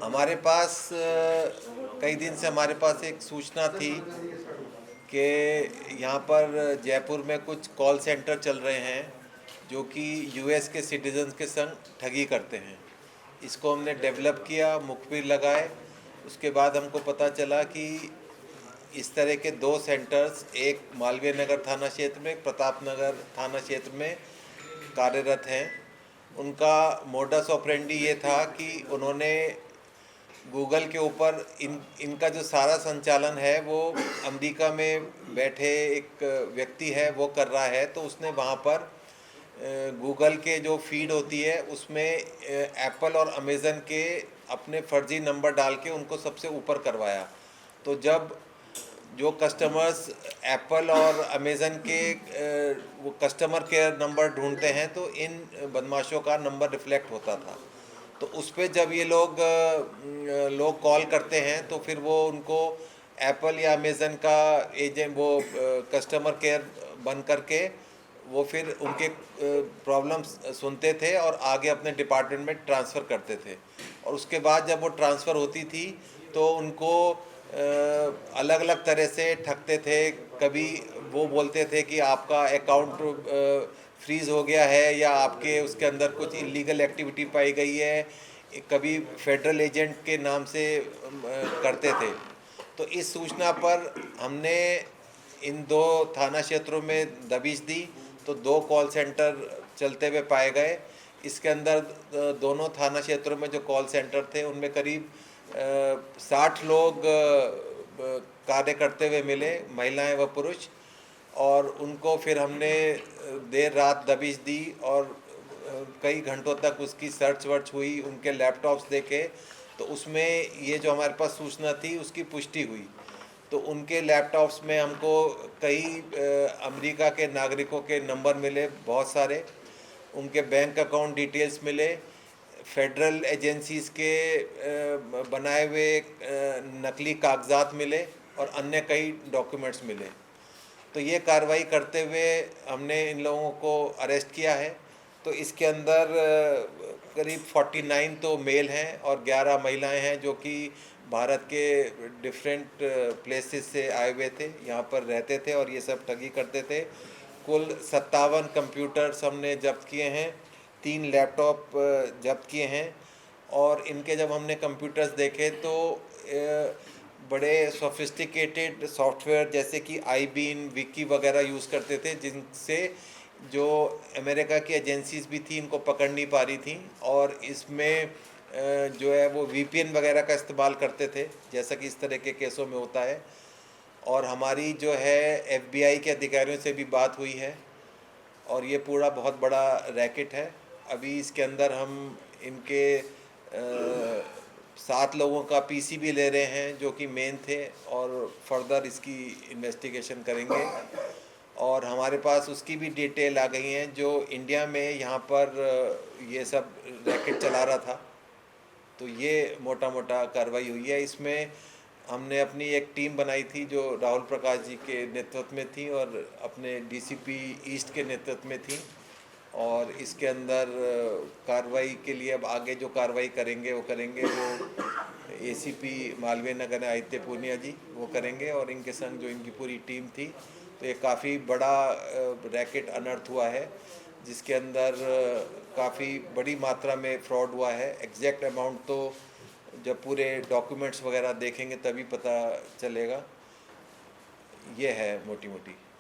हमारे पास कई दिन से हमारे पास एक सूचना थी कि यहाँ पर जयपुर में कुछ कॉल सेंटर चल रहे हैं जो कि यूएस के सिटीजन्स के संग ठगी करते हैं। इसको हमने डेवलप किया, मुखबिर लगाए। उसके बाद हमको पता चला कि इस तरह के दो सेंटर्स, एक मालवीय नगर थाना क्षेत्र में, प्रताप नगर थाना क्षेत्र में कार्यरत हैं। उनका मोडस ऑपरेंडी ये था कि उन्होंने गूगल के ऊपर इनका जो सारा संचालन है वो अमेरिका में बैठे एक व्यक्ति है वो कर रहा है। तो उसने वहाँ पर गूगल के जो फीड होती है उसमें एप्पल और अमेज़न के अपने फर्जी नंबर डाल के उनको सबसे ऊपर करवाया। तो जब जो कस्टमर्स एप्पल और अमेज़न के वो कस्टमर केयर नंबर ढूंढते हैं तो इन बदमाशों का नंबर रिफ्लेक्ट होता था। तो उस पर जब ये लोग कॉल करते हैं तो फिर वो उनको एप्पल या अमेज़न का एजेंट वो कस्टमर केयर बन करके वो फिर उनके प्रॉब्लम्स सुनते थे और आगे अपने डिपार्टमेंट में ट्रांसफ़र करते थे। और उसके बाद जब वो ट्रांसफ़र होती थी तो उनको अलग अलग तरह से ठगते थे। कभी वो बोलते थे कि आपका अकाउंट फ्रीज़ हो गया है या आपके उसके अंदर कुछ इलीगल एक्टिविटी पाई गई है। कभी फेडरल एजेंट के नाम से करते थे। तो इस सूचना पर हमने इन दो थाना क्षेत्रों में दबिश दी तो दो कॉल सेंटर चलते हुए पाए गए। इसके अंदर दोनों थाना क्षेत्रों में जो कॉल सेंटर थे उनमें करीब 60 लोग कार्य करते हुए मिले, महिलाएं व पुरुष। और उनको फिर हमने देर रात दबिश दी और कई घंटों तक उसकी सर्च वर्च हुई, उनके लैपटॉप्स देखे। तो उसमें ये जो हमारे पास सूचना थी उसकी पुष्टि हुई। तो उनके लैपटॉप्स में हमको कई अमेरिका के नागरिकों के नंबर मिले, बहुत सारे। उनके बैंक अकाउंट डिटेल्स मिले, फेडरल एजेंसीज़ के बनाए हुए नकली कागजात मिले और अन्य कई डॉक्यूमेंट्स मिले। तो ये कार्रवाई करते हुए हमने इन लोगों को अरेस्ट किया है। तो इसके अंदर करीब 49 तो मेल हैं और 11 महिलाएं हैं जो कि भारत के डिफरेंट प्लेसेस से आए हुए थे, यहाँ पर रहते थे और ये सब ठगी करते थे। कुल 57 कंप्यूटर्स हमने जब्त किए हैं, 3 लैपटॉप जब्त किए हैं। और इनके जब हमने कंप्यूटर्स देखे तो बड़े सोफिस्टिकेटेड सॉफ्टवेयर जैसे कि आईबीन, विकी वगैरह यूज़ करते थे, जिनसे जो अमेरिका की एजेंसीज़ भी थी इनको पकड़ नहीं पा रही थी। और इसमें जो है वो वीपीएन वगैरह का इस्तेमाल करते थे, जैसा कि इस तरह के केसों में होता है। और हमारी जो है एफबीआई के अधिकारियों से भी बात हुई है और ये पूरा बहुत बड़ा रैकेट है। अभी इसके अंदर हम इनके 7 लोगों का पीसी भी ले रहे हैं जो कि मेन थे और फर्दर इसकी इन्वेस्टिगेशन करेंगे। और हमारे पास उसकी भी डिटेल आ गई हैं जो इंडिया में यहाँ पर ये सब रैकेट चला रहा था। तो ये मोटा मोटा कार्रवाई हुई है। इसमें हमने अपनी एक टीम बनाई थी जो राहुल प्रकाश जी के नेतृत्व में थी और अपने डीसीपी ईस्ट के नेतृत्व में थी। और इसके अंदर कार्रवाई के लिए अब आगे जो कार्रवाई करेंगे वो एसीपी मालवीय नगर आदित्य पूर्णिया जी वो करेंगे और इनके संग जो इनकी पूरी टीम थी। तो ये काफ़ी बड़ा रैकेट अनर्थ हुआ है जिसके अंदर काफ़ी बड़ी मात्रा में फ्रॉड हुआ है। एग्जैक्ट अमाउंट तो जब पूरे डॉक्यूमेंट्स वगैरह देखेंगे तभी पता चलेगा। ये है मोटी मोटी।